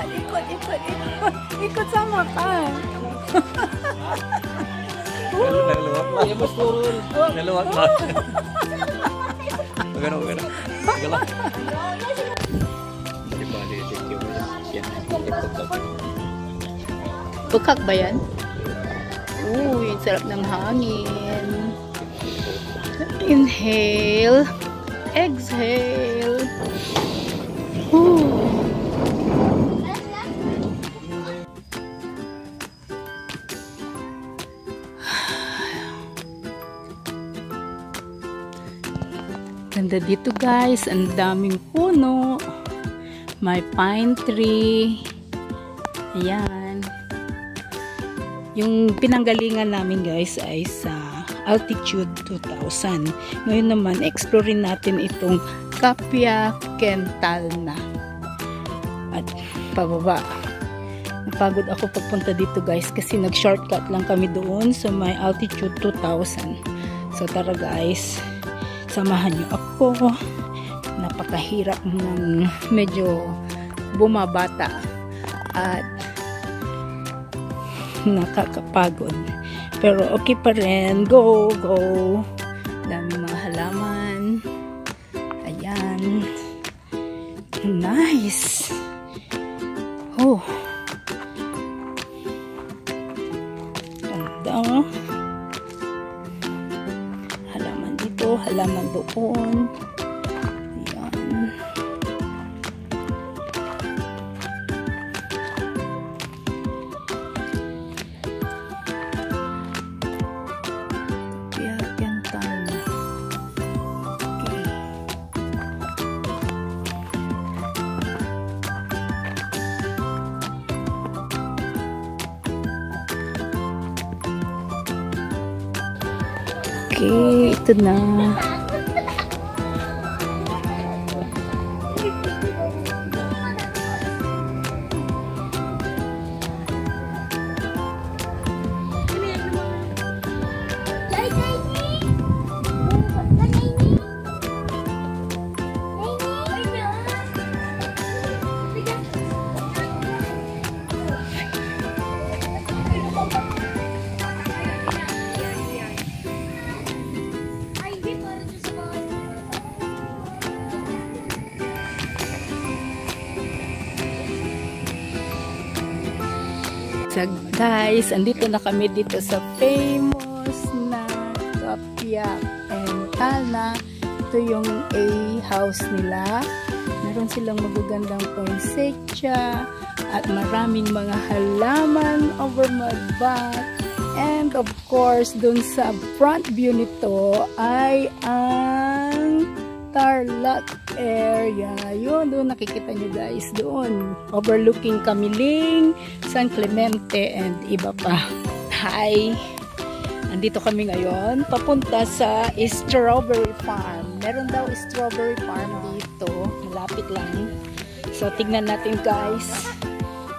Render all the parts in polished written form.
ikot, ikot, ikot. Ikot sama ka. Naluwag lang. Naluwag lang. Magano. Magano. Bukak ba yan? Uy, sarap ng hangin. Inhale. Exhale. Ganda dito guys. Ang daming puno. May pine tree. Ayan. Yung pinanggalingan namin guys ay sa altitude 2,000. Ngayon naman, explore natin itong Kapia Kentalna. At pababa. Napagod ako pagpunta dito guys kasi nag-shortcut lang kami doon sa may altitude 2,000. So tara guys, samahan niyo ako. Napakahirap ng medyo bumabata at nakakapagod. Pero okay pa rin. Go, go. Dami mga halaman. Ayan. Nice. Oh. Ganda. Halaman dito, halaman doon. Ayan. Okay, ito na. So guys, andito na kami dito sa famous na Kapia Kentalna. Ito yung A house nila. Meron silang magagandang poinsettia at maraming mga halaman over my back. And of course, dun sa front view nito ay ang Tarlac area. Yun, doon nakikita nyo guys. Doon. Overlooking Kamiling, San Clemente, and iba pa. Hi! Andito kami ngayon. Papunta sa strawberry farm. Meron daw strawberry farm dito. Malapit lang. So, tignan natin guys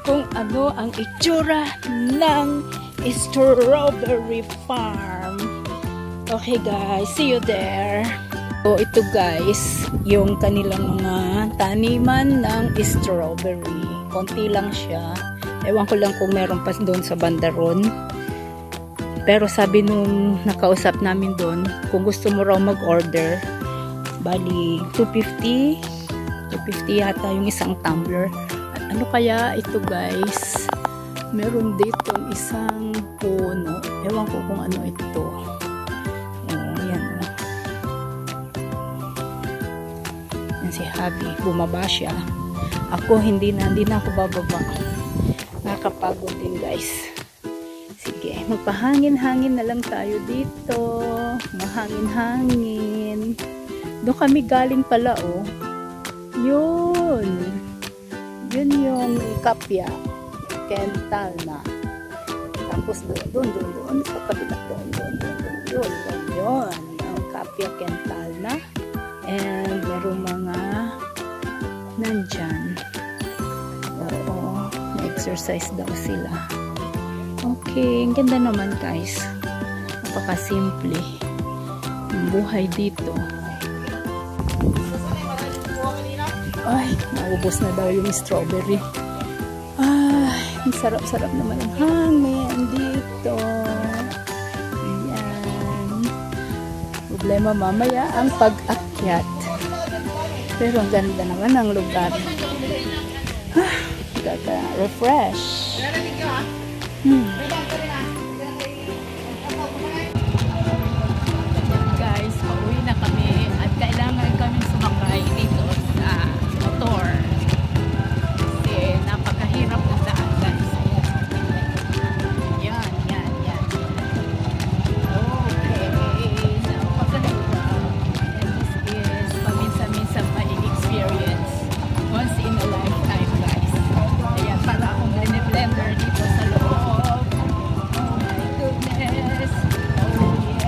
kung ano ang itsura ng strawberry farm. Okay guys, see you there. So, ito guys, yung kanilang mga taniman ng strawberry. Konti lang siya. Ewan ko lang kung meron pa doon sa bandaron. Pero sabi nung nakausap namin doon, kung gusto mo raw mag-order, bali 250. 250 yata yung isang tumbler. At ano kaya ito guys? Meron dito isang puno. Ewan ko kung ano ito. Si Habi, bumaba siya. Ako hindi na ako bababa. Nakakapagod din guys. Sige, magpahangin-hangin na lang tayo dito. Mahangin-hangin. Doon kami galing pala oh. Yun. Yun yung Kapia Kentalna. Tapos doon sa kabila doon. Yun. Ang Kapia Kentalna. And merong mga nandyan. Oo, na-exercise daw sila. Okay, ang ganda naman guys. Napakasimple. Ang buhay dito. Ay, naubos na daw yung strawberry. Ang sarap-sarap naman ang hangin dito. Ayan. Problema mamaya ang pag-akyat. Pero ang ganda naman ang lugar. Refresh. Guys, pauwi na kami at kailangan kami sumakay dito sa motor. Kasi napakahirap na daan, guys. Yan. Okay. Napakahirap. And this is paminsan-minsan ma-experience once in a lifetime, guys. Ayan, para akong blender dito sa loob. Oh my goodness. Oh yeah.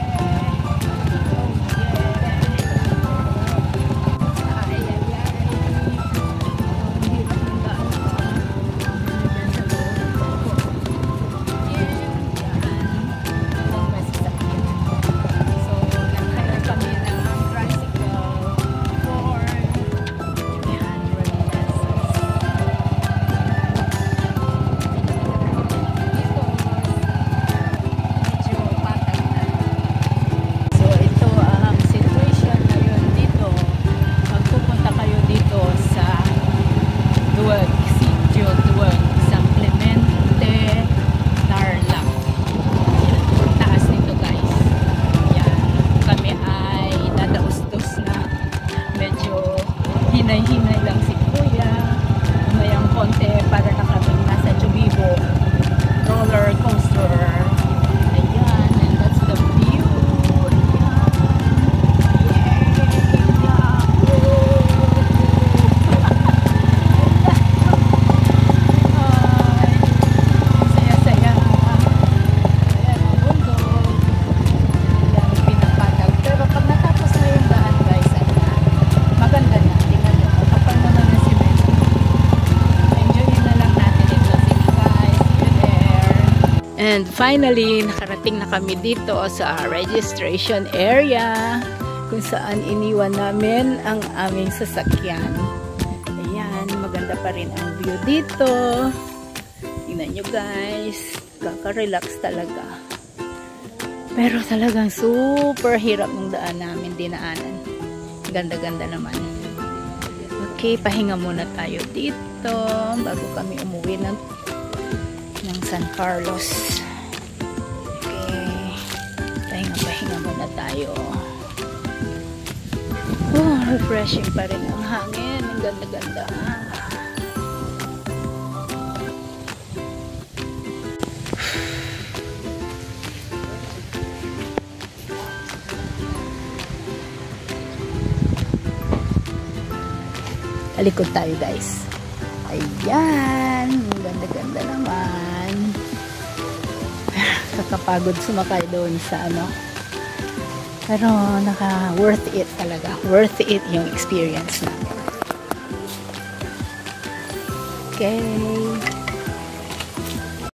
Hinay-hinay lang si Kuya. Mayang konti para na kami nasa Jubibo roller coaster. Ayan, and that's the view. Saya-saya. Ayan, ang bundok. Ayan, pinapatag. Pero pag natapos na yung daan, guys, maganda na. And finally, nakarating na kami dito sa registration area kung saan iniwan namin ang aming sasakyan. Ayan, maganda pa rin ang view dito. Tingnan nyo guys, kaka-relax talaga. Pero talagang super hirap ng daan namin dinaanan. Ganda-ganda naman. Okay, pahinga muna tayo dito bago kami umuwi ng San Carlos. Okay. Pahinga muna tayo. Oh, refreshing pa rin ang hangin. Ang ganda-ganda. Talikod tayo guys. Ayan. Ang ganda-ganda naman. Kakapagod sumakay doon sa ano. Pero worth it talaga. Worth it yung experience namin. Okay.